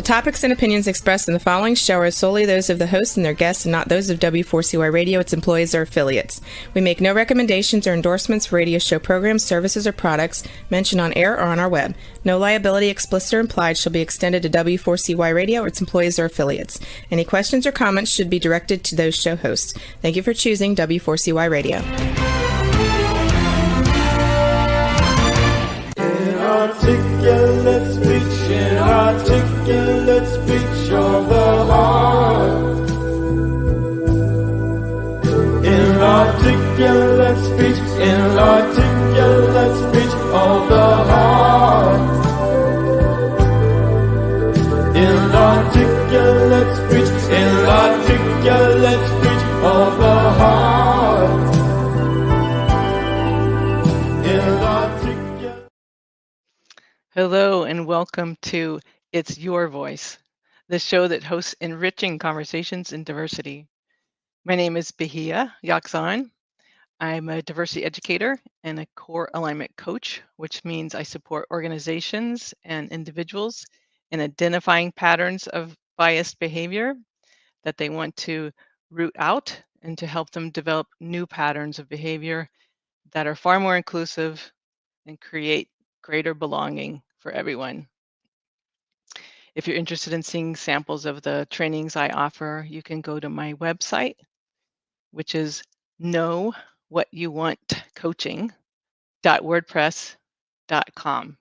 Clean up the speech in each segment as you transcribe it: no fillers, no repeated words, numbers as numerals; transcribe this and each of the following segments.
topics and opinions expressed in the following show are solely those of the host and their guests and not those of W4CY Radio, its employees, or affiliates. We make no recommendations or endorsements for radio show programs, services, or products mentioned on air or on our web. No liability, explicit or implied, shall be extended to W4CY Radio or its employees or affiliates. Any questions or comments should be directed to those show hosts. Thank you for choosing W4CY Radio. Inarticulate speech, inarticulate speech of the heart. Inarticulate speech, inarticulate speech of the heart. Inarticulate speech, inarticulate speech of the heart. Hello and welcome to It's Your Voice, the show that hosts enriching conversations in diversity. My name is Bahia Yakzan. I'm a diversity educator and a core alignment coach, which means I support organizations and individuals in identifying patterns of biased behavior that they want to root out and to help them develop new patterns of behavior that are far more inclusive and create greater belonging for everyone. If you're interested in seeing samples of the trainings I offer, you can go to my website, which is knowwhatyouvantcoaching.wordpress.com.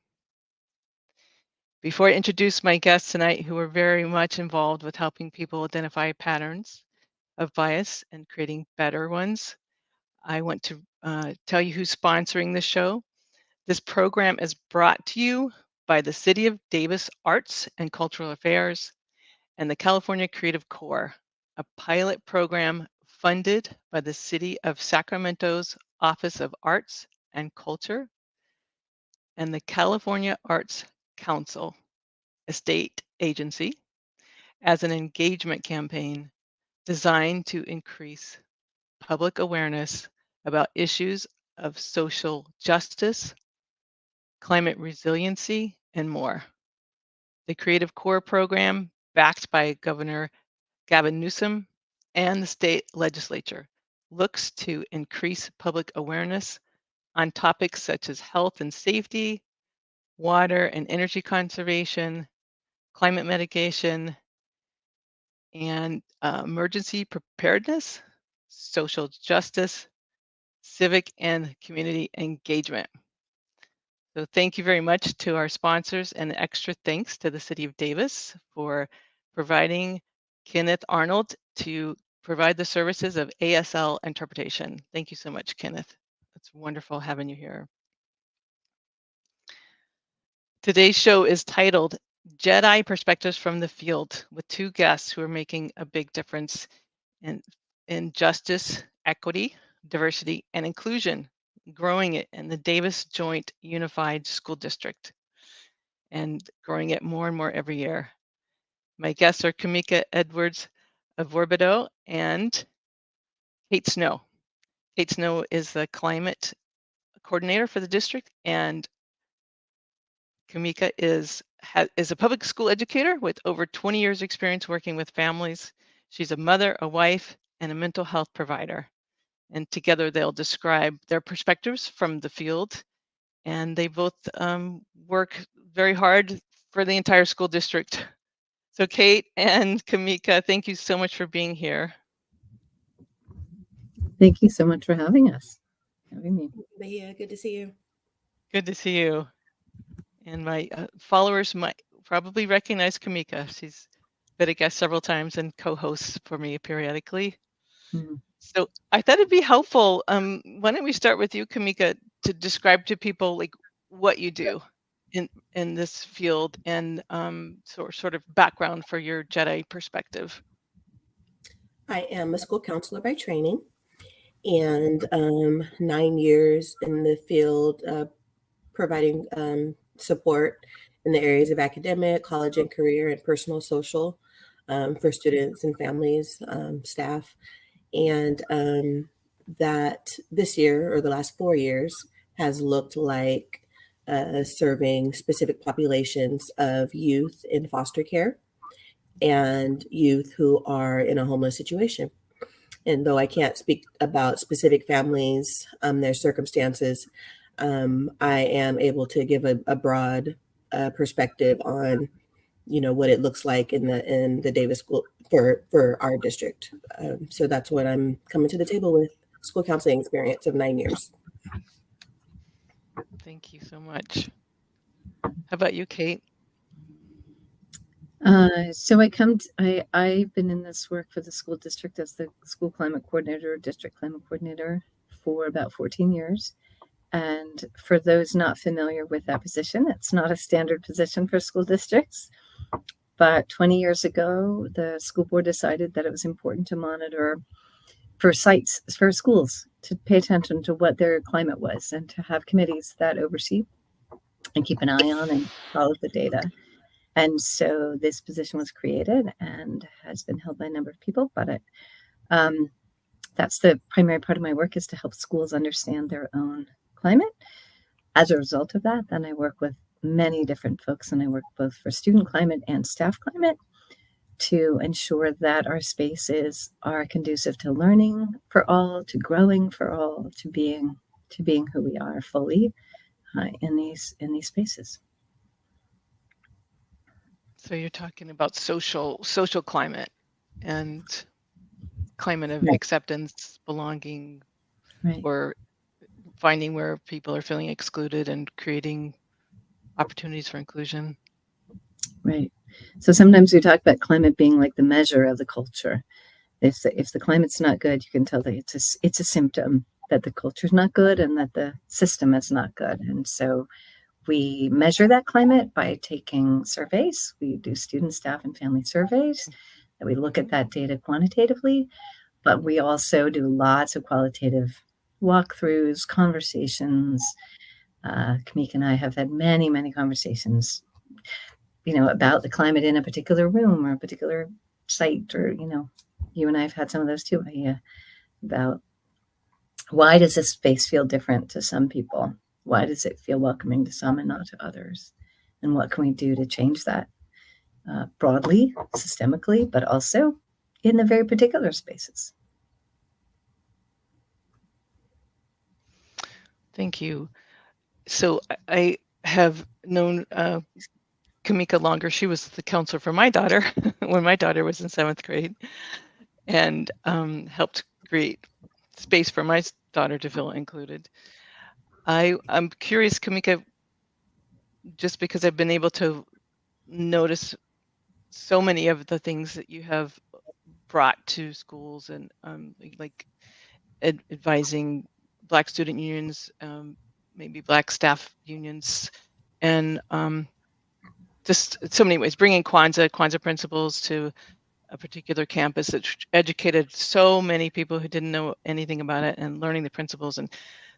Before I introduce my guests tonight, who are very much involved with helping people identify patterns of bias and creating better ones, I want to tell you who's sponsoring the show. This program is brought to you by the City of Davis Arts and Cultural Affairs and the California Creative Corps, a pilot program funded by the City of Sacramento's Office of Arts and Culture and the California Arts Council, a state agency, as an engagement campaign designed to increase public awareness about issues of social justice, climate resiliency, and more. The Creative Corps program, backed by Governor Gavin Newsom and the state legislature, looks to increase public awareness on topics such as health and safety, water and energy conservation, climate mitigation, and emergency preparedness, social justice, civic and community engagement. So thank you very much to our sponsors, and extra thanks to the City of Davis for providing Kenneth Arnold to provide the services of ASL interpretation. Thank you so much, Kenneth. It's wonderful having you here. Today's show is titled JEDI Perspectives from the Field, with two guests who are making a big difference in justice, equity, diversity, and inclusion, growing it in the Davis Joint Unified School District and growing it more and more every year. My guests are Camica Edwards Avorgbedor and Kate Snow. Kate Snow is the climate coordinator for the district, and Camica is a public school educator with over 20 years experience working with families. She's a mother, a wife, and a mental health provider. And together they'll describe their perspectives from the field. And they both work very hard for the entire school district. So Kate and Camica, thank you so much for being here. Thank you so much for having me. Yeah, good to see you. Good to see you. And my followers might probably recognize Camica. She's been a guest several times and co-hosts for me periodically. Mm-hmm. So I thought it'd be helpful. Why don't we start with you, Camica, to describe to people like what you do in this field and sort of background for your JEDI perspective. I am a school counselor by training, and 9 years in the field providing support in the areas of academic, college and career, and personal social for students and families, staff. And that this year, or the last 4 years, has looked like serving specific populations of youth in foster care and youth who are in a homeless situation. And though I can't speak about specific families, their circumstances, I am able to give a broad perspective on, what it looks like in the Davis school for our district. So that's what I'm coming to the table with: school counseling experience of 9 years. Thank you so much. How about you, Kate? So I've been in this work for the school district as the school climate coordinator, district climate coordinator for about 14 years. And for those not familiar with that position, it's not a standard position for school districts. But 20 years ago, the school board decided that it was important to monitor for sites, for schools, to pay attention to what their climate was and to have committees that oversee and keep an eye on and follow the data. And so this position was created and has been held by a number of people, but that's the primary part of my work, is to help schools understand their own climate. As a result of that, then I work with many different folks, and I work both for student climate and staff climate to ensure that our spaces are conducive to learning for all, to growing for all, to being who we are fully in these spaces. So you're talking about social climate and climate of Right. acceptance, belonging, Right. or finding where people are feeling excluded and creating opportunities for inclusion. Right. So sometimes we talk about climate being like the measure of the culture. If the climate's not good, you can tell that it's a symptom that the culture's not good and that the system is not good. And so we measure that climate by taking surveys. We do student, staff, and family surveys, and we look at that data quantitatively, but we also do lots of qualitative walkthroughs, conversations. Camica and I have had many, many conversations, about the climate in a particular room or a particular site, or, you and I have had some of those too, about why does this space feel different to some people? Why does it feel welcoming to some and not to others? And what can we do to change that broadly, systemically, but also in the very particular spaces? Thank you. So I have known Camica longer. She was the counselor for my daughter when my daughter was in 7th grade, and helped create space for my daughter to feel included. I'm curious, Camica, just because I've been able to notice so many of the things that you have brought to schools, and like advising Black student unions, maybe Black staff unions, and just so many ways, bringing Kwanzaa principles to a particular campus that educated so many people who didn't know anything about it, and learning the principles. And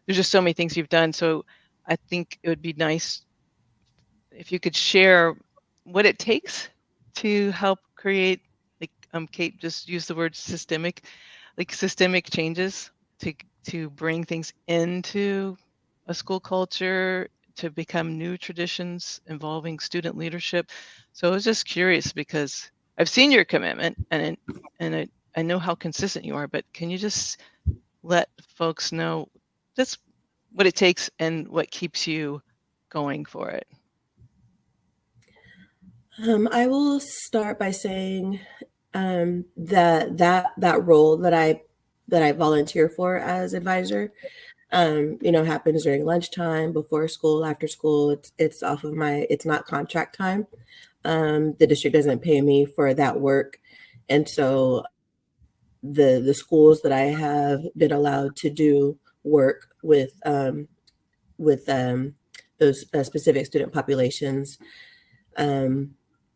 there's just so many things you've done. So I think it would be nice if you could share what it takes to help create, like Kate just used the word systemic changes to bring things into a school culture, to become new traditions involving student leadership. So I was just curious, because I've seen your commitment, and I know how consistent you are, but can you just let folks know just what it takes and what keeps you going for it? I will start by saying that role that I volunteer for as advisor, happens during lunchtime, before school, after school. It's off of it's not contract time. The district doesn't pay me for that work, and so the schools that I have been allowed to do work with those specific student populations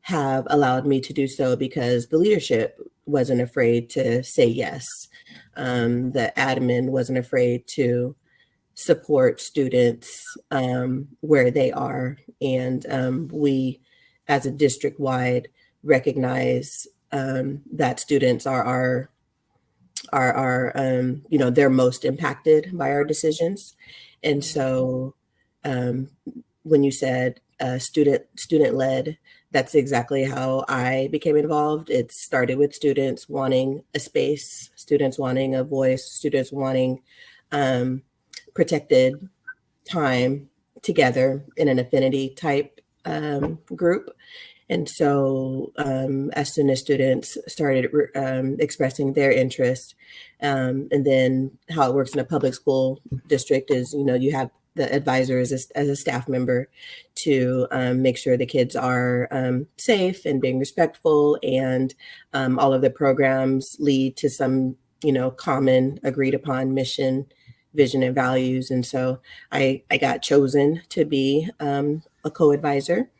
have allowed me to do so because the leadership wasn't afraid to say yes. The admin wasn't afraid to support students where they are. And we, as a district-wide, recognize that students are they're most impacted by our decisions. And so when you said student-led, that's exactly how I became involved. It started with students wanting a space, students wanting a voice, students wanting protected time together in an affinity type group. And so as soon as students started expressing their interest, and then how it works in a public school district is, you have the advisor as a staff member to make sure the kids are safe and being respectful, and all of the programs lead to some, common agreed upon mission, vision, and values. And so I got chosen to be a co-advisor.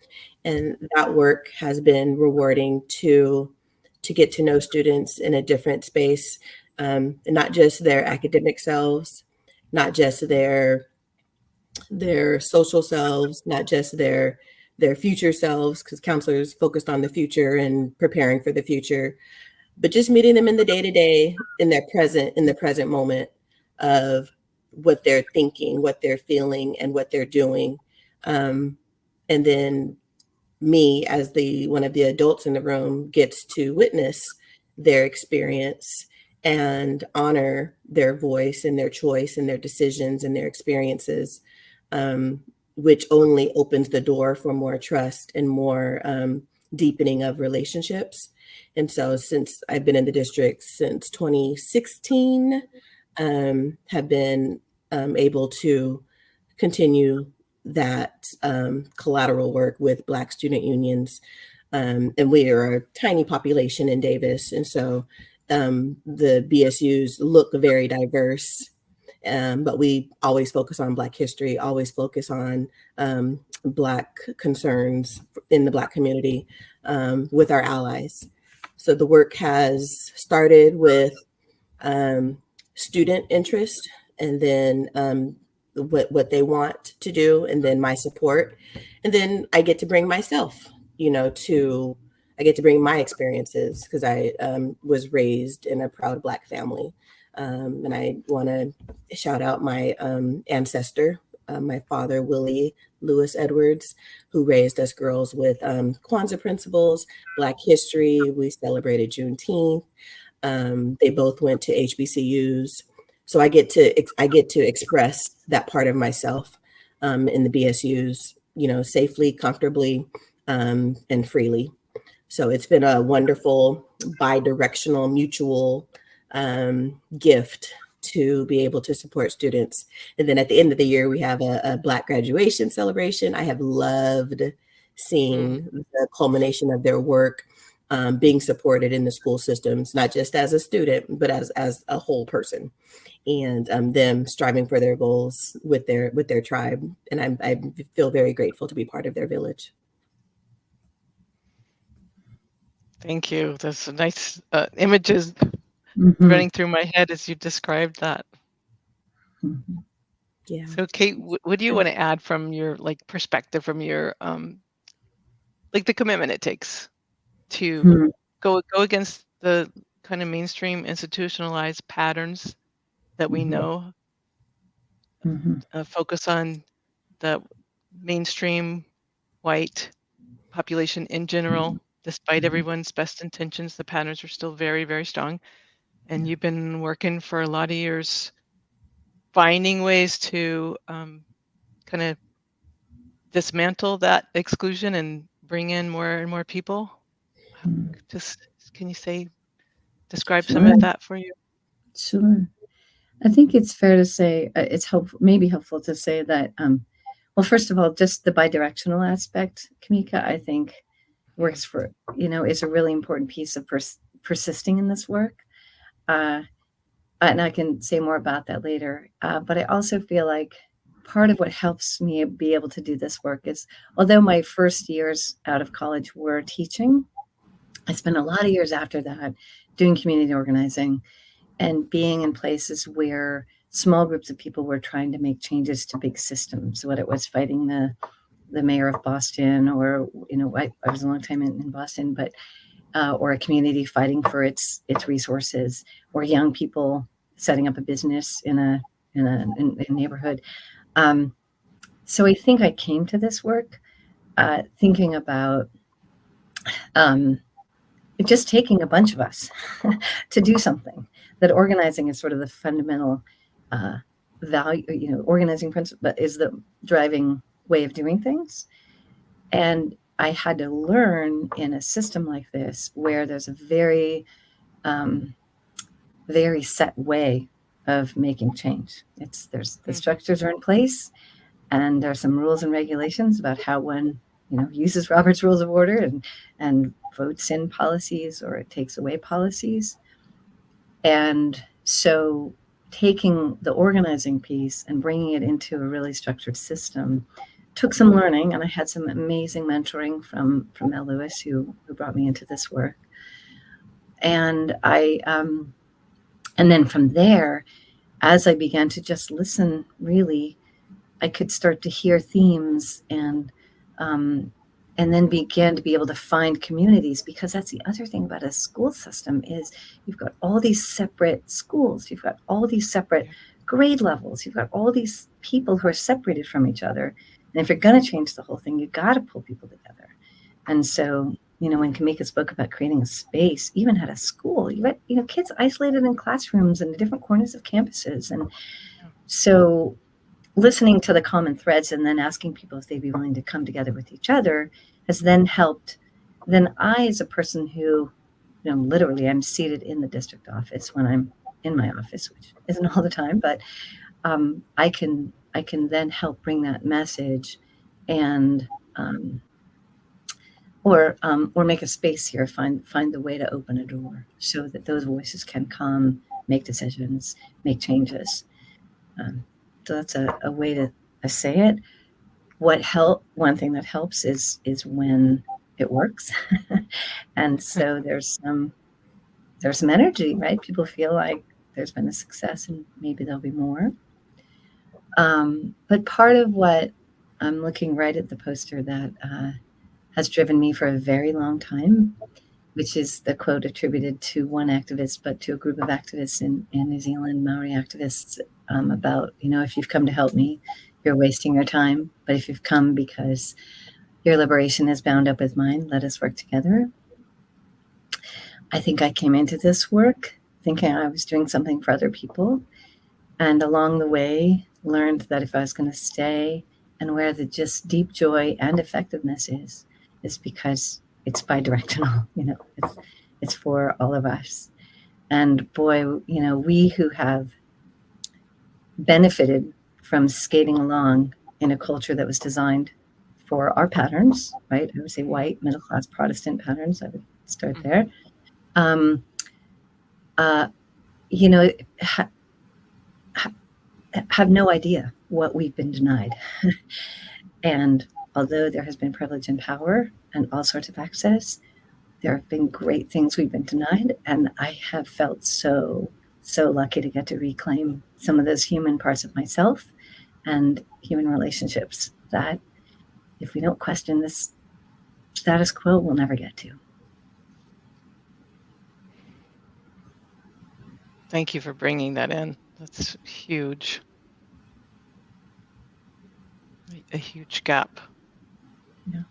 And that work has been rewarding to get to know students in a different space, not just their academic selves, not just their social selves, not just their future selves, because counselors focused on the future and preparing for the future, but just meeting them in the day-to-day, in the present moment of what they're thinking, what they're feeling, and what they're doing. And then me, as the one of the adults in the room, gets to witness their experience and honor their voice and their choice and their decisions and their experiences, which only opens the door for more trust and more deepening of relationships. And so since I've been in the district since 2016, have been able to continue that collateral work with Black student unions. And we are a tiny population in Davis. And so the BSUs look very diverse, but we always focus on Black history, always focus on Black concerns in the Black community with our allies. So the work has started with student interest, and then what they want to do, and then my support. And then I get to bring myself, I get to bring my experiences, because I was raised in a proud Black family. And I want to shout out my ancestor, my father, Willie Lewis Edwards, who raised us girls with Kwanzaa principles, Black history. We celebrated Juneteenth. They both went to HBCUs. So I get to express that part of myself in the BSUs, safely, comfortably, and freely. So it's been a wonderful, bi-directional, mutual gift to be able to support students. And then at the end of the year, we have a Black graduation celebration. I have loved seeing the culmination of their work being supported in the school systems, not just as a student, but as a whole person, and them striving for their goals with their tribe. And I feel very grateful to be part of their village. Thank you. There's nice images running through my head as you described that. Yeah. So Kate, what do you want to add from your perspective, from your the commitment it takes to go against the kind of mainstream institutionalized patterns that we know, focus on the mainstream white population in general, despite everyone's best intentions, the patterns are still very, very strong. And you've been working for a lot of years, finding ways to kind of dismantle that exclusion and bring in more and more people. Just can you describe some of that for you? Sure. I think it's fair to say it's maybe helpful to say that, well, first of all, just the bidirectional aspect, Camica, I think works for, is a really important piece of persisting in this work. And I can say more about that later. But I also feel like part of what helps me be able to do this work is, although my first years out of college were teaching, I spent a lot of years after that doing community organizing and being in places where small groups of people were trying to make changes to big systems, whether it was fighting the mayor of Boston, or, I was a long time in Boston, but or a community fighting for its resources, or young people setting up a business in a neighborhood. So I think I came to this work thinking about just taking a bunch of us to do something. That organizing is sort of the fundamental value, organizing principle is the driving way of doing things. And I had to learn in a system like this where there's a very, very set way of making change. There's the structures are in place, and there are some rules and regulations about how one uses Robert's Rules of Order and votes in policies or it takes away policies. And so taking the organizing piece and bringing it into a really structured system took some learning, and I had some amazing mentoring from Mel Lewis, who brought me into this work. And and then from there, as I began to just listen, really, I could start to hear themes and then began to be able to find communities, because that's the other thing about a school system is you've got all these separate schools, you've got all these separate grade levels, you've got all these people who are separated from each other. And if you're going to change the whole thing, you've got to pull people together. And so, when Camica spoke about creating a space, even at a school, you had, kids isolated in classrooms and different corners of campuses. And so listening to the common threads and then asking people if they'd be willing to come together with each other has then helped. Then I, as a person who, literally I'm seated in the district office when I'm in my office, which isn't all the time, but I can then help bring that message and or make a space here, find the way to open a door so that those voices can come, make decisions, make changes. So that's a way to say it. One thing that helps is when it works. And so there's some energy, right? People feel like there's been a success and maybe there'll be more. But part of what I'm looking right at the poster that has driven me for a very long time, which is the quote attributed to one activist, but to a group of activists in New Zealand, Maori activists, about, if you've come to help me, you're wasting your time. But if you've come because your liberation is bound up with mine, let us work together. I think I came into this work thinking I was doing something for other people. And along the way, learned that if I was going to stay and where the just deep joy and effectiveness is because it's bi-directional, it's for all of us. And boy, we who have benefited from skating along in a culture that was designed for our patterns, right? I would say white, middle-class Protestant patterns. I would start there. Have no idea what we've been denied. And although there has been privilege and power and all sorts of access, there have been great things we've been denied. And I have felt so lucky to get to reclaim some of those human parts of myself and human relationships that if we don't question this status quo, we'll never get to. Thank you for bringing that in. That's huge. A huge gap. Yeah.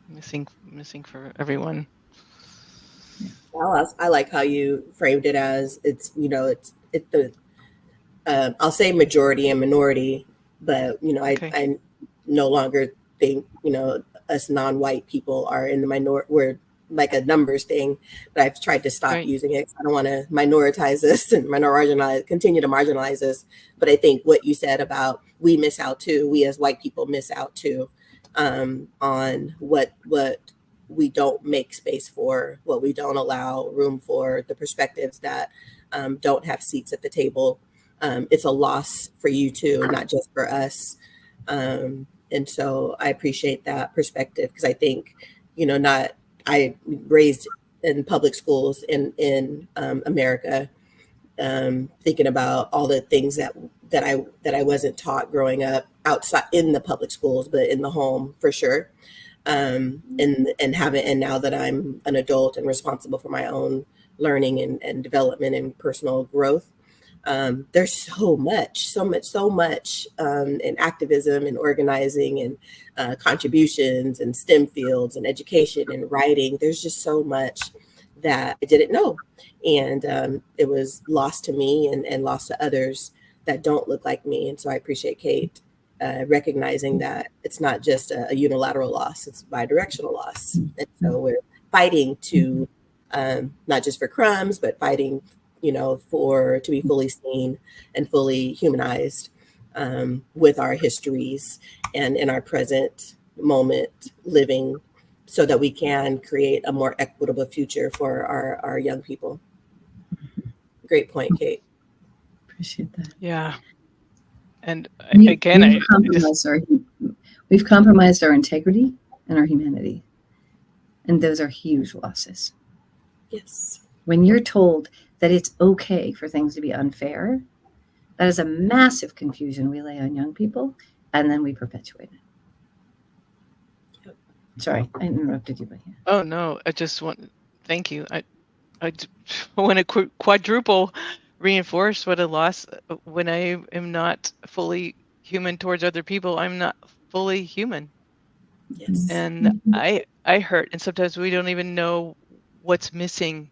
Missing for everyone. Well, I like how you framed it as it's the I'll say majority and minority, but okay. I no longer think us non-white people are in the minority. We're like a numbers thing, but I've tried to stop using it. I don't want to minoritize this and continue to marginalize this. But I think what you said about we miss out too, we as white people miss out too, on what we don't make space for, what we don't allow room for, the perspectives that don't have seats at the table. It's a loss for you too, not just for us. And so I appreciate that perspective because I think, I raised in public schools in America, thinking about all the things that I wasn't taught growing up outside in the public schools, but in the home for sure. And now that I'm an adult and responsible for my own learning and development and personal growth, There's so much in activism and organizing and contributions and STEM fields and education and writing. There's just so much that I didn't know. And it was lost to me and lost to others that don't look like me. And so I appreciate Kate recognizing that it's not just a unilateral loss, it's bidirectional loss. And so we're fighting to not just for crumbs, but fighting, to be fully seen and fully humanized with our histories and in our present moment living, so that we can create a more equitable future for our young people. Great point, Kate. Appreciate that. Yeah. And We've again, we've compromised our integrity and our humanity. And those are huge losses. Yes. When you're told that it's okay for things to be unfair, that is a massive confusion we lay on young people, and then we perpetuate it. Yep. Sorry, I interrupted you, but yeah. Oh no, thank you. I want to quadruple reinforce what a loss. When I am not fully human towards other people, I'm not fully human. Yes. And I hurt, and sometimes we don't even know what's missing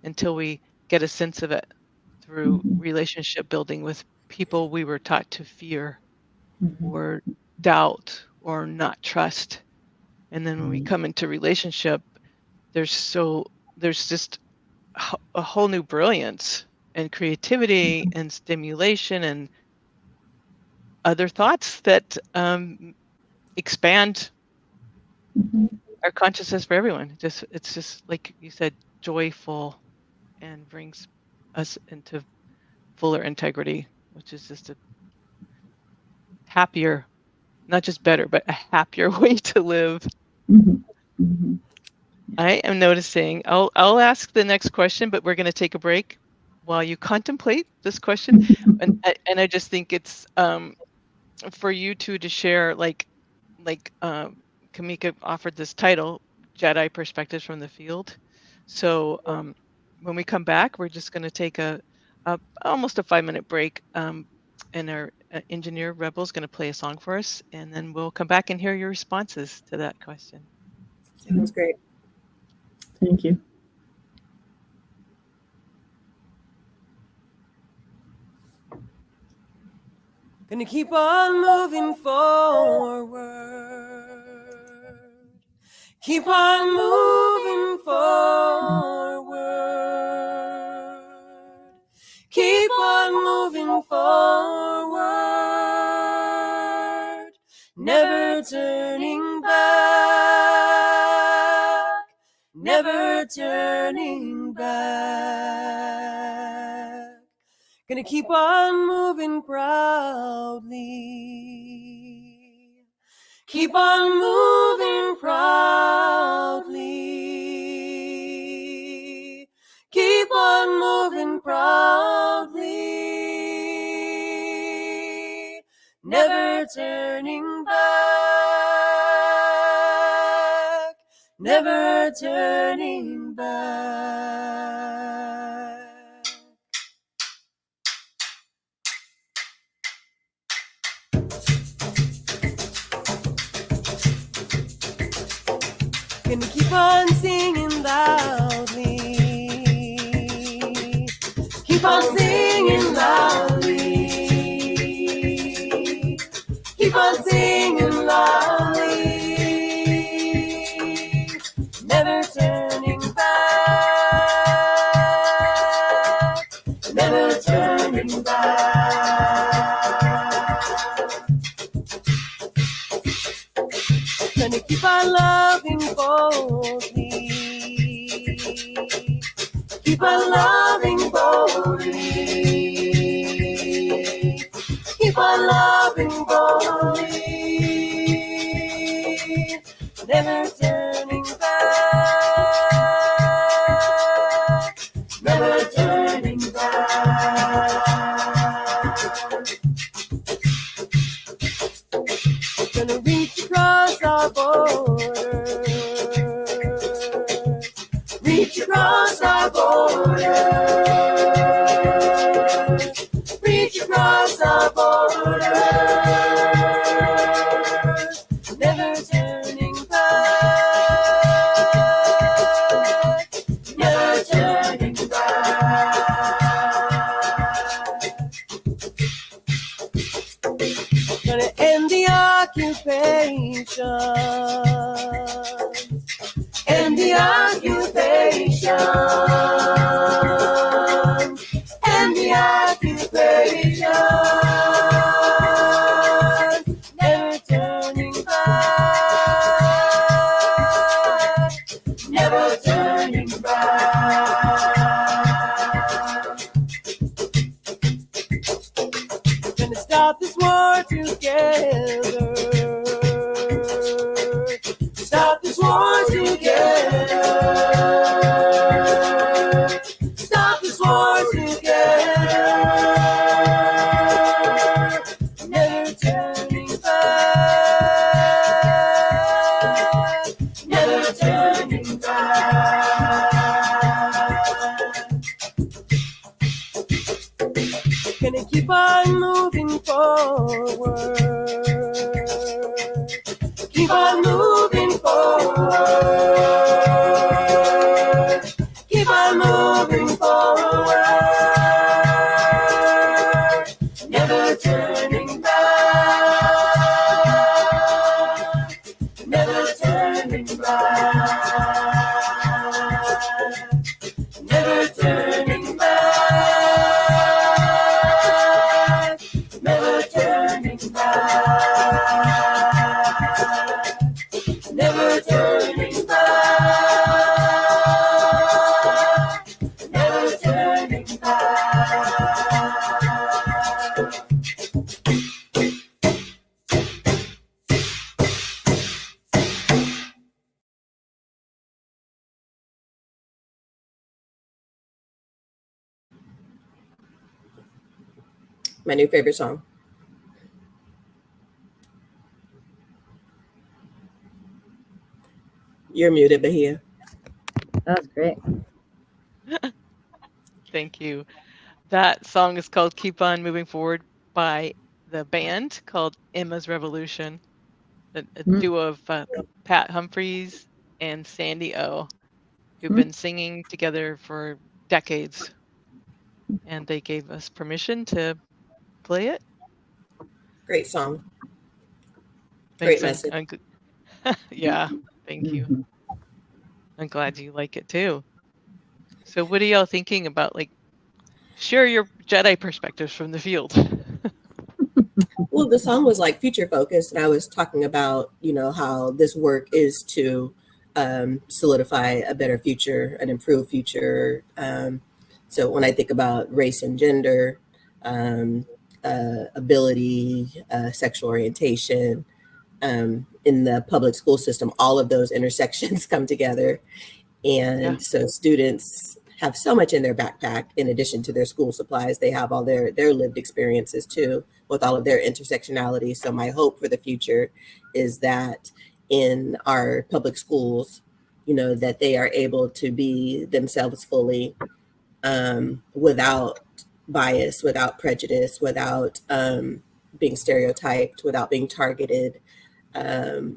until we get a sense of it through relationship building with people we were taught to fear or doubt or not trust. And then when we come into relationship, there's just a whole new brilliance and creativity and stimulation and other thoughts that expand our consciousness for everyone. It's just like you said, joyful, and brings us into fuller integrity, which is just a happier, not just better, but a happier way to live. I am noticing, I'll ask the next question, but we're going to take a break while you contemplate this question. And I just think it's for you two to share, like Camica offered this title, JEDI Perspectives from the Field. So when we come back, we're just going to take almost a 5-minute break, and our engineer Rebel is going to play a song for us, and then we'll come back and hear your responses to that question. Sounds great. Thank you. Gonna keep on moving forward. Keep on moving forward. Keep on moving forward. Never turning back. Never turning back. Gonna keep on moving proudly. Keep on moving proudly. Keep on moving proudly. Never turning back. Never turning back. Gonna keep on singing loudly. Keep on singing loudly. Keep on singing loudly. Never turning back. Never turning back. Gonna keep on loving boldly. Keep on loving boldly. Keep on loving boldly. Never turning back. Never turning back. Gonna reach across our borders. Reach across our borders. occupation. And the occupation. And the occupation. Never turning back. Never turning back. Gonna stop this war together. Stop this war together. Stop this war together. Never turning back. Never turning back. Gonna keep on moving forward. Keep on moving forward. Keep on moving forward. Never turning back. Never turning back. Never turning back. Never turning back. Never turning back. Never turning back. My new favorite song. You're muted, Bahia. That was great. Thank you. That song is called Keep On Moving Forward by the band called Emma's Revolution, a duo of Pat Humphreys and Sandy O, who've been singing together for decades. And they gave us permission to play it. Great song. Thanks, Great message. Yeah, thank you. I'm glad you like it too. So what are y'all thinking about? Like, share your Jedi perspectives from the field. Well, the song was like future focused, and I was talking about, how this work is to solidify a better future, an improved future. So when I think about race and gender, ability, sexual orientation, in the public school system, all of those intersections come together. And so students have so much in their backpack in addition to their school supplies. They have all their lived experiences too, with all of their intersectionality. So my hope for the future is that in our public schools, that they are able to be themselves fully, without bias, without prejudice, without being stereotyped, without being targeted. Kids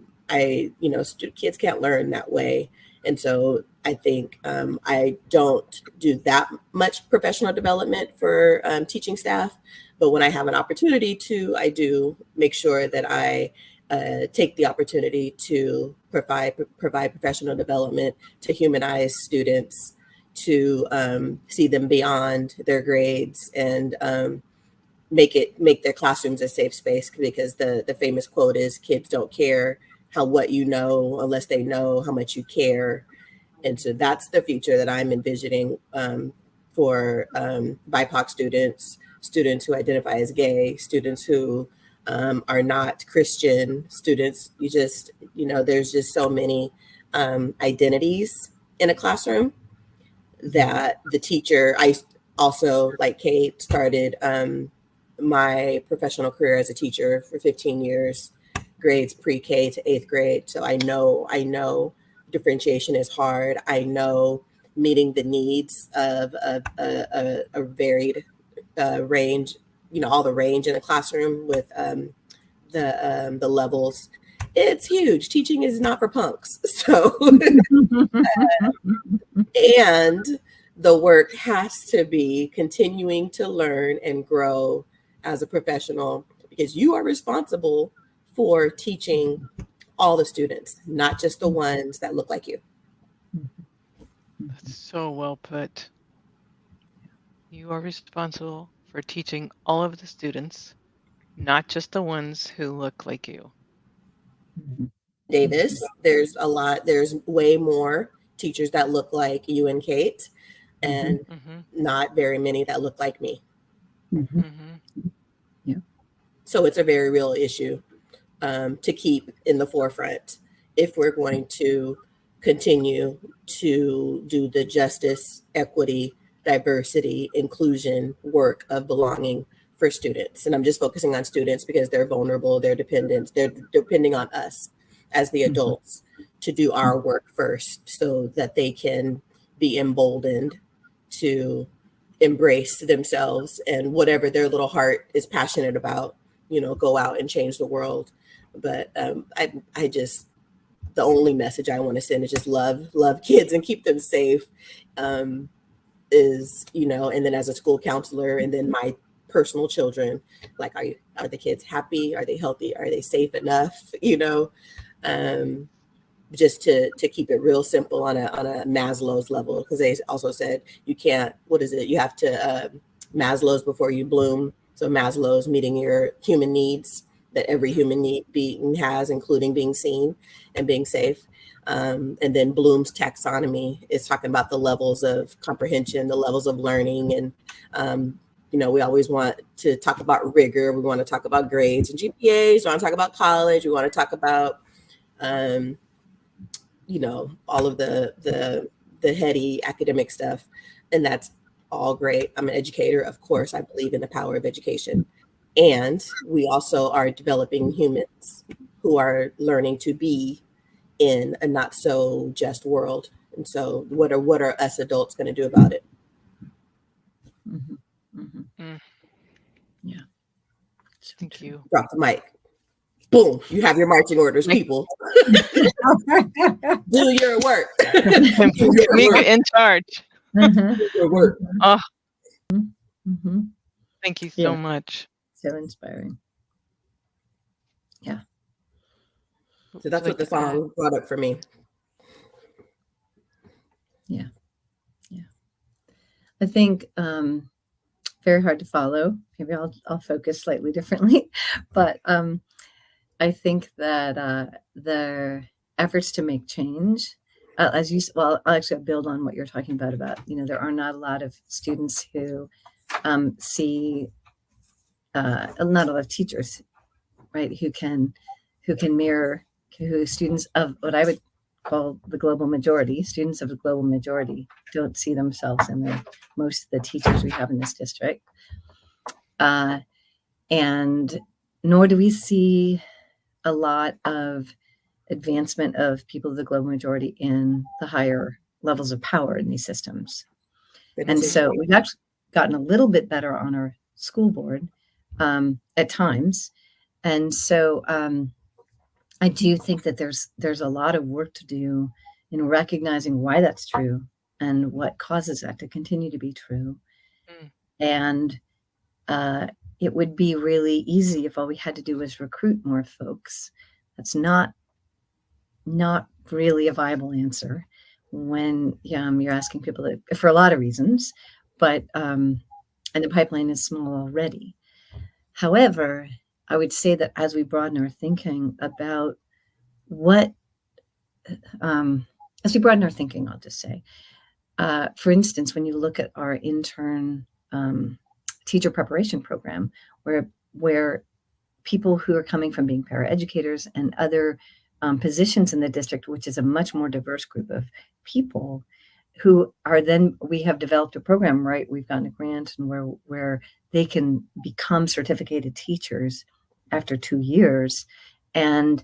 can't learn that way. And so I think I don't do that much professional development for teaching staff, but when I have an opportunity to, I do make sure that I take the opportunity to provide professional development, to humanize students, to see them beyond their grades, and make their classrooms a safe space, because the famous quote is, kids don't care what you know unless they know how much you care. And so that's the future that I'm envisioning for BIPOC students who identify as gay, students who are not Christian, students, there's just so many identities in a classroom that the teacher, I also, like Kate, started my professional career as a teacher for 15 years, grades pre-K to 8th grade. So I know differentiation is hard. I know meeting the needs of a varied range, all the range in a classroom with the levels. It's huge. Teaching is not for punks. So, and the work has to be continuing to learn and grow as a professional, because you are responsible for teaching all the students, not just the ones that look like you. That's so well put. You are responsible for teaching all of the students, not just the ones who look like you. Davis, there's way more teachers that look like you and Kate, and not very many that look like me. So it's a very real issue to keep in the forefront if we're going to continue to do the justice, equity, diversity, inclusion work of belonging for students. And I'm just focusing on students because they're vulnerable, they're dependent, they're depending on us as the adults to do our work first so that they can be emboldened to embrace themselves and whatever their little heart is passionate about, go out and change the world. But I just, the only message I want to send is just love kids and keep them safe. Is, and then as a school counselor, and then my personal children, like, are the kids happy? Are they healthy? Are they safe enough? Just to keep it real simple on a Maslow's level, because they also said you can't, you have to Maslow's before you bloom. So Maslow's meeting your human needs that every human being has, including being seen and being safe. And then Bloom's taxonomy is talking about the levels of comprehension, the levels of learning. And, we always want to talk about rigor. We want to talk about grades and GPAs. We want to talk about college. We want to talk about, all of the heady academic stuff. And that's all great. I'm an educator. Of course, I believe in the power of education. And we also are developing humans who are learning to be in a not so just world. And so what are us adults going to do about it? Yeah. Thank you. Drop the mic. Boom. You have your marching orders, people. Do your work. Camica in charge. Do your work. Oh, thank you so much. So inspiring. Yeah. So that's what the song brought up for me. Yeah. I think very hard to follow. Maybe I'll focus slightly differently, but I think that the efforts to make change, I'll actually build on what you're talking about, there are not a lot of students who see, not a lot of teachers, right, who can mirror, who students of what I would call the global majority, students of the global majority don't see themselves in most of the teachers we have in this district. And nor do we see a lot of advancement of people of the global majority in the higher levels of power in these systems. And so we've actually gotten a little bit better on our school board at times. And so I do think that there's a lot of work to do in recognizing why that's true and what causes that to continue to be true. And it would be really easy if all we had to do was recruit more folks. That's not really a viable answer when you're asking people for a lot of reasons, but and the pipeline is small already. However, I would say that as we broaden our thinking about I'll just say, for instance, when you look at our intern teacher preparation program, where people who are coming from being paraeducators and other positions in the district, which is a much more diverse group of people, who are then, we have developed a program, right? We've gotten a grant and where they can become certificated teachers after 2 years. And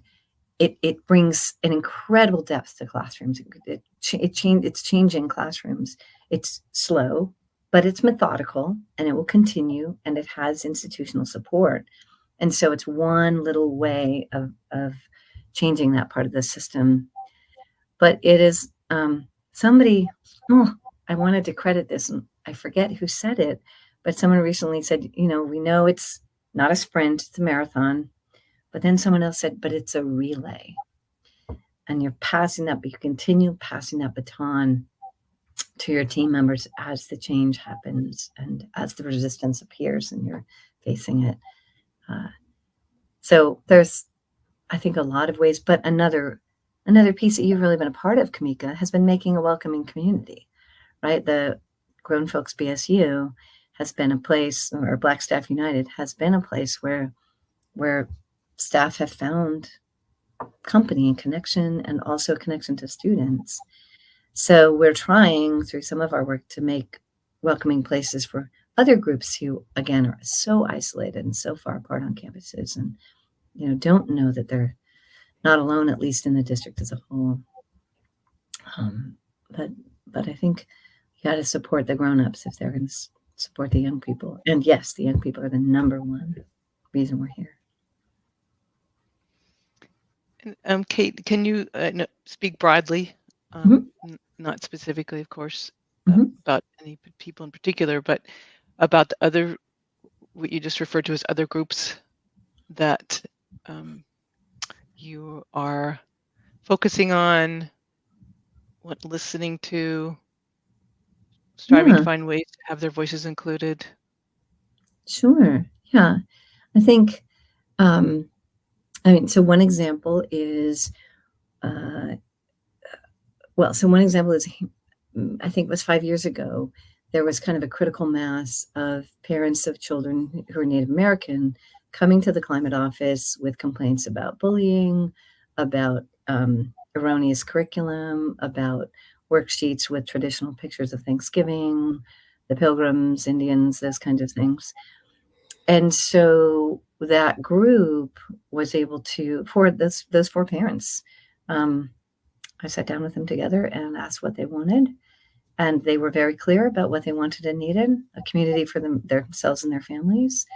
it brings an incredible depth to classrooms. It's changing classrooms. It's slow, but it's methodical, and it will continue, and it has institutional support. And so it's one little way of changing that part of the system. But it is I wanted to credit this, and I forget who said it, but someone recently said, we know it's not a sprint, it's a marathon. But then someone else said, but it's a relay. And you're passing that, but you continue passing that baton to your team members as the change happens and as the resistance appears and you're facing it. So there's, I think, a lot of ways, but another piece that you've really been a part of, Camica, has been making a welcoming community, right? The Grown Folks BSU has been a place, or Black Staff United has been a place where staff have found company and connection, and also connection to students. So we're trying through some of our work to make welcoming places for other groups who, again, are so isolated and so far apart on campuses, and don't know that they're not alone, at least in the district as a whole. But I think you got to support the grown-ups if they're going to support the young people. And yes, the young people are the number one reason we're here. Kate, can you speak broadly, not specifically, of course, about any people in particular, but about the other, what you just referred to as other groups that you are focusing on, listening to, striving to find ways to have their voices included? Sure. Yeah. I think, so one example is, I think it was 5 years ago, there was kind of a critical mass of parents of children who are Native American coming to the climate office with complaints about bullying, about erroneous curriculum, about worksheets with traditional pictures of Thanksgiving, the Pilgrims, Indians, those kinds of things. And so that group was able to, for those four parents, I sat down with them together and asked what they wanted. And they were very clear about what they wanted and needed: a community for themselves and their families,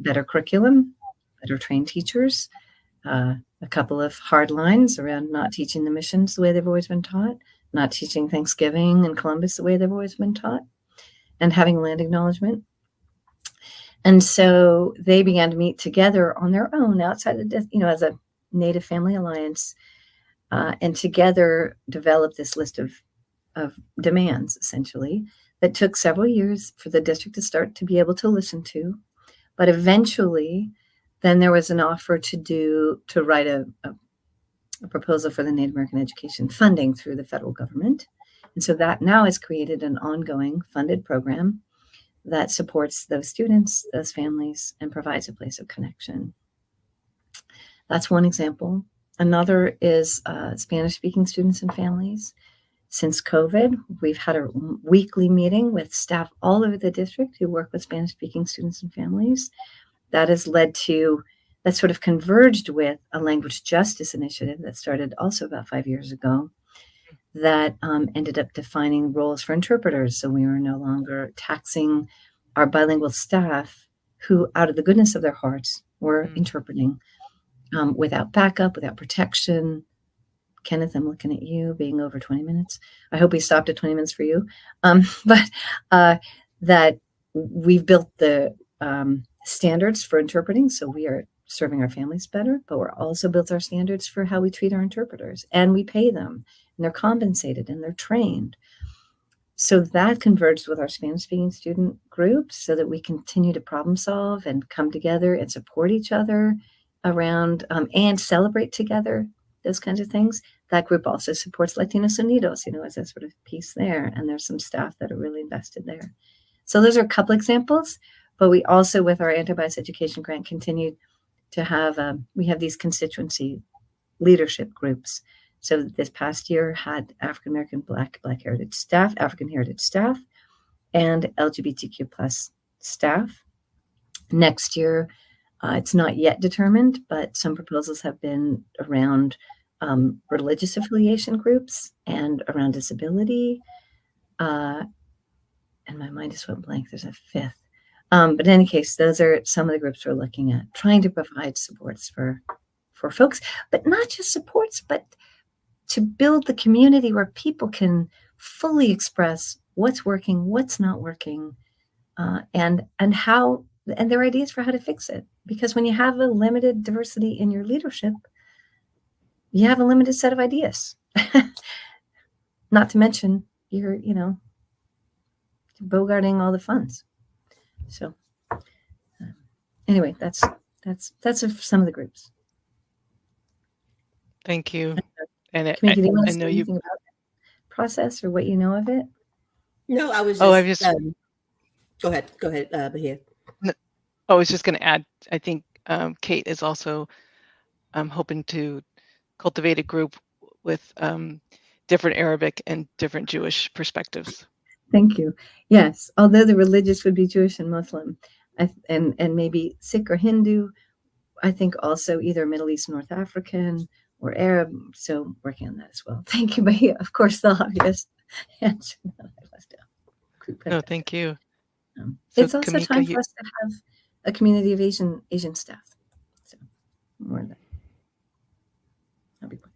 better curriculum, better trained teachers, a couple of hard lines around not teaching the missions the way they've always been taught, not teaching Thanksgiving and Columbus the way they've always been taught, and having land acknowledgement. And so they began to meet together on their own outside of, as a Native Family Alliance, and together developed this list of demands, essentially, that took several years for the district to start to be able to listen to. But eventually, then there was an offer to write a proposal for the Native American education funding through the federal government. And so that now has created an ongoing funded program that supports those students, those families, and provides a place of connection. That's one example. Another is Spanish-speaking students and families. Since COVID, we've had a weekly meeting with staff all over the district who work with Spanish-speaking students and families. That has led to, that sort of converged with a language justice initiative that started also about 5 years ago, that ended up defining roles for interpreters. So we are no longer taxing our bilingual staff who, out of the goodness of their hearts, were interpreting without backup, without protection. Kenneth, I'm looking at you, being over 20 minutes. I hope we stopped at 20 minutes for you. But that we've built the standards for interpreting, so we are serving our families better, but we're also built our standards for how we treat our interpreters, and we pay them, and they're compensated, and they're trained. So that converged with our Spanish-speaking student groups so that we continue to problem solve and come together and support each other around and celebrate together, those kinds of things. That group also supports Latinos Unidos, as a sort of piece there. And there's some staff that are really invested there. So those are a couple examples. But we also, with our anti-bias education grant, continue to have, we have these constituency leadership groups. So this past year had African-American, Black heritage staff, African heritage staff, and LGBTQ plus staff. Next year, it's not yet determined, but some proposals have been around religious affiliation groups and around disability. And my mind just went blank. There's a fifth. But in any case, those are some of the groups we're looking at, trying to provide supports for folks, but not just supports, but to build the community where people can fully express what's working, what's not working, and how and their ideas for how to fix it. Because when you have a limited diversity in your leadership, you have a limited set of ideas. Not to mention you're bogarting all the funds. So anyway, that's some of the groups. Thank you. And Camica, do you want I to know say you. anything about that process or what you know of it? No, I was just. Oh, I just. Go ahead, Bahia. I was just going to add. I think Kate is also hoping to cultivate a group with different Arabic and different Jewish perspectives. Thank you. Yes, although the religious would be Jewish and Muslim, and maybe Sikh or Hindu, I think also either Middle East, North African, or Arab. So working on that as well. Thank you, Bahia. Of course, the obvious answer that I left out. No, thank you. So it's also Camica, time for us to have a community of Asian staff. So more of that. That'll be fun.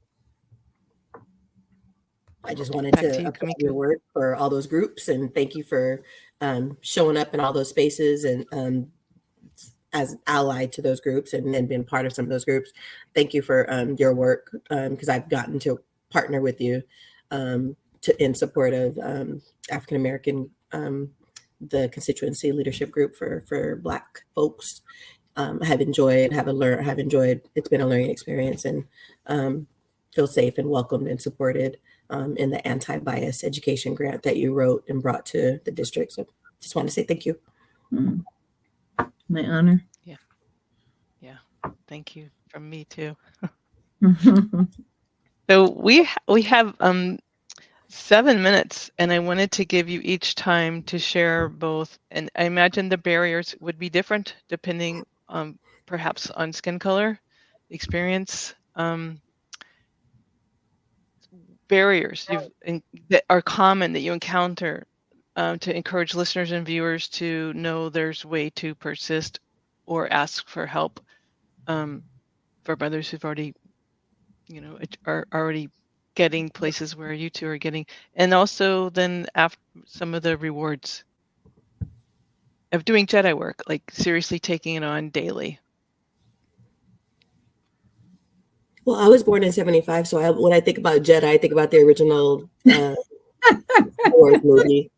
I just wanted to applaud your work for all those groups, and thank you for showing up in all those spaces and as allied to those groups and been part of some of those groups. Thank you for your work, because I've gotten to partner with you in support of African American, the constituency leadership group for Black folks. Have enjoyed. It's been a learning experience, and feel safe and welcomed and supported in the anti-bias education grant that you wrote and brought to the district. So just want to say thank you. My honor. Yeah. Thank you from me too. So we have 7 minutes, and I wanted to give you each time to share both. And I imagine the barriers would be different depending perhaps on skin color, experience, barriers that are common that you encounter, to encourage listeners and viewers to know there's way to persist or ask for help for brothers who've already, are already getting places where you two are getting, and also then after some of the rewards of doing JEDI work, like seriously taking it on daily. Well, I was born in 75, so when I think about JEDI, I think about the original Wars movie,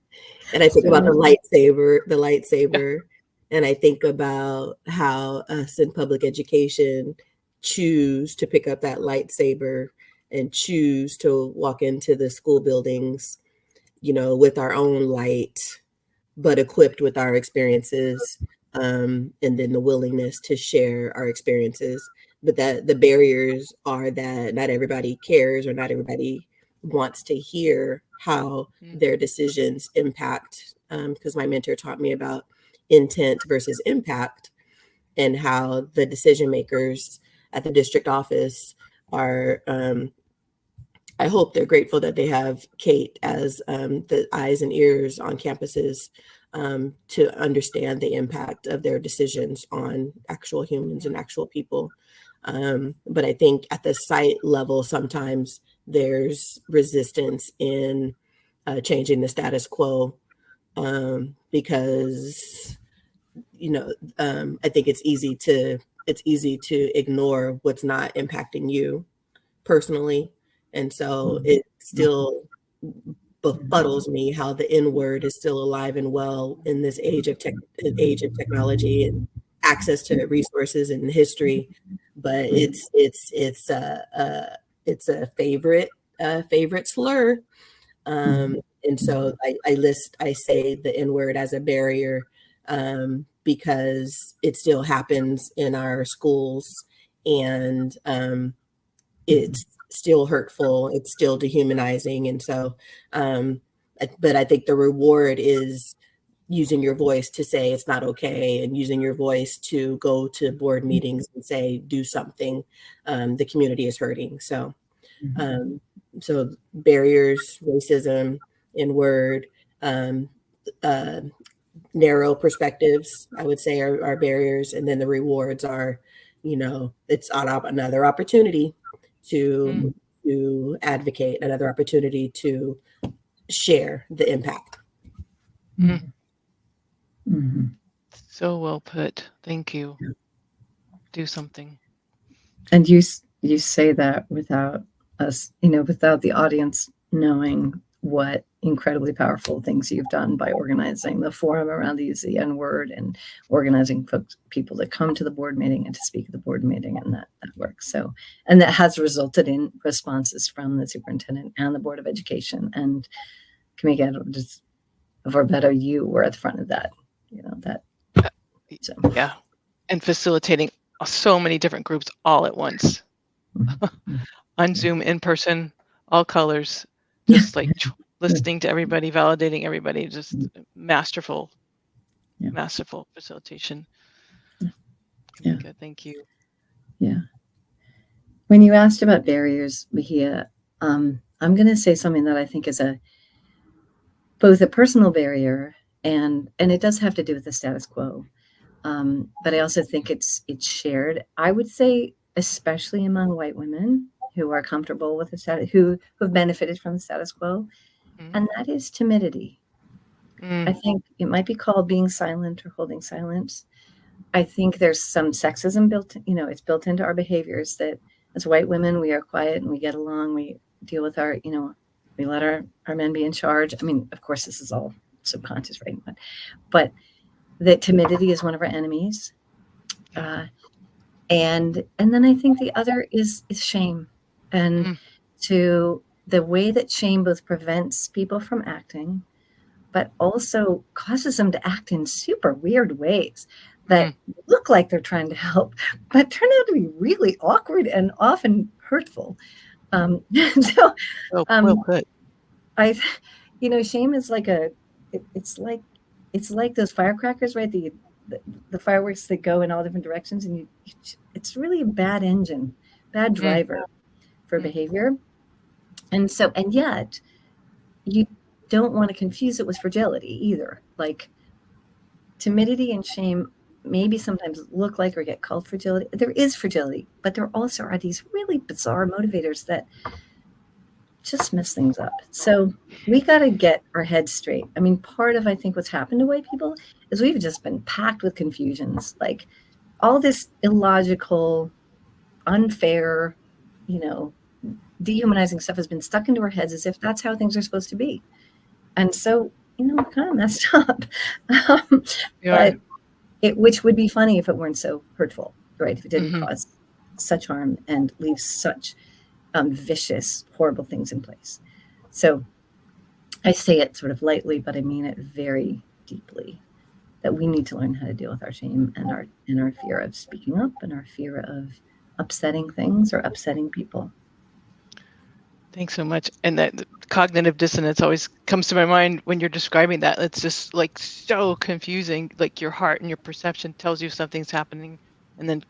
and I think about the lightsaber, and I think about how us in public education choose to pick up that lightsaber and choose to walk into the school buildings, with our own light, but equipped with our experiences, and then the willingness to share our experiences. But that the barriers are that not everybody cares or not everybody wants to hear how their decisions impact, because my mentor taught me about intent versus impact, and how the decision makers at the district office are, I hope they're grateful that they have Kate as the eyes and ears on campuses, to understand the impact of their decisions on actual humans and actual people. But I think at the site level, sometimes there's resistance in changing the status quo, because I think it's easy to ignore what's not impacting you personally, and so it still befuddles me how the N word is still alive and well in this age of technology and access to resources and history. But it's a favorite slur, and so I say the N word as a barrier, because it still happens in our schools, and it's still hurtful, it's still dehumanizing, and so but I think the reward is using your voice to say it's not okay, and using your voice to go to board meetings and say do something. The community is hurting. So so barriers, racism, N-word, narrow perspectives, I would say, are barriers, and then the rewards are, it's another opportunity to advocate, another opportunity to share the impact. So well put. Thank you. Do something. And you say that without us, without the audience knowing what incredibly powerful things you've done by organizing the forum around the Use the N word and organizing people to come to the board meeting and to speak at the board meeting, and that works. So, and that has resulted in responses from the superintendent and the Board of Education. And Camica Edwards Avorgbedor, you were at the front of that. So. Yeah, and facilitating so many different groups all at once. On Zoom, in person, all colors, just like listening to everybody, validating everybody, just masterful facilitation. Yeah. Good, thank you. Yeah. When you asked about barriers, Mahia, I'm going to say something that I think is both a personal barrier and it does have to do with the status quo. But I also think it's shared. I would say, especially among white women who are comfortable with the status, who have benefited from the status quo, and that is timidity. I think it might be called being silent or holding silence. I think there's some sexism it's built into our behaviors that as white women, we are quiet and we get along. We deal with our, we let our men be in charge. I mean, of course, this is all subconscious, right? But that timidity is one of our enemies. And then I think the other is shame. And to the way that shame both prevents people from acting, but also causes them to act in super weird ways that look like they're trying to help, but turn out to be really awkward and often hurtful. Well put. Shame is like it's like those firecrackers, right? The fireworks that go in all different directions, and it's really a bad engine, bad driver for behavior. And yet you don't want to confuse it with fragility either. Like timidity and shame maybe sometimes look like or get called fragility. There is fragility, but there also are these really bizarre motivators that just mess things up. So we got to get our heads straight. I mean, part of, I think, what's happened to white people is we've just been packed with confusions, like all this illogical, unfair, dehumanizing stuff has been stuck into our heads as if that's how things are supposed to be. And so, we're kind of messed up. But which would be funny if it weren't so hurtful, right? If it didn't cause such harm and leave such vicious, horrible things in place. So I say it sort of lightly, but I mean it very deeply, that we need to learn how to deal with our shame and our fear of speaking up and our fear of upsetting things or upsetting people. Thanks so much. And that cognitive dissonance always comes to my mind when you're describing that. It's just like so confusing. Like your heart and your perception tells you something's happening, and then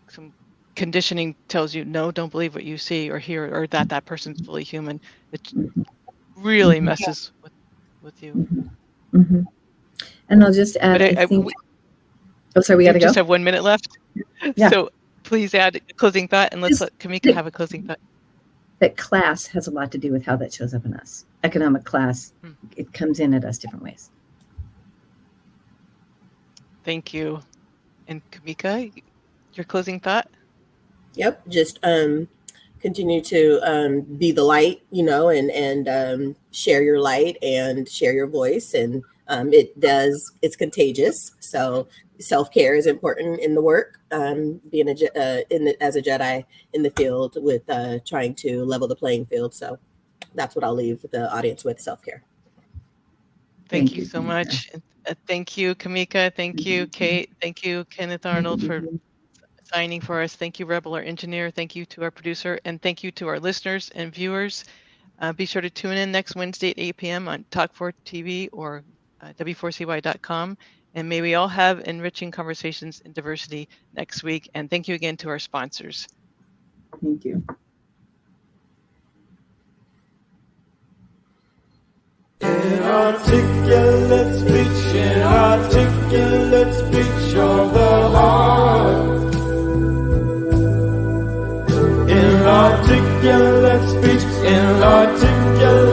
some conditioning tells you, no, don't believe what you see or hear, or that person's fully human. It really messes with you. Mm-hmm. And I'll just add, we got to go. Just have 1 minute left. Yeah. So please add a closing thought, and let's let Camica have a closing thought. That class has a lot to do with how that shows up in us. Economic class, it comes in at us different ways. Thank you. And Camica, your closing thought? Yep, just continue to be the light, and share your light and share your voice. And it's contagious. So self-care is important in the work, being as a JEDI in the field with trying to level the playing field. So that's what I'll leave the audience with, self-care. Thank you so much. Thank you, Camica. Thank you, Kate. Thank you, Kenneth Arnold, for signing for us. Thank you, Rebel, our engineer. Thank you to our producer. And thank you to our listeners and viewers. Be sure to tune in next Wednesday at 8 p.m. on Talk4 TV or w4cy.com. And may we all have enriching conversations in diversity next week. And thank you again to our sponsors. Thank you. Inarticulate speech of the heart. Inarticulate speech, inarticulate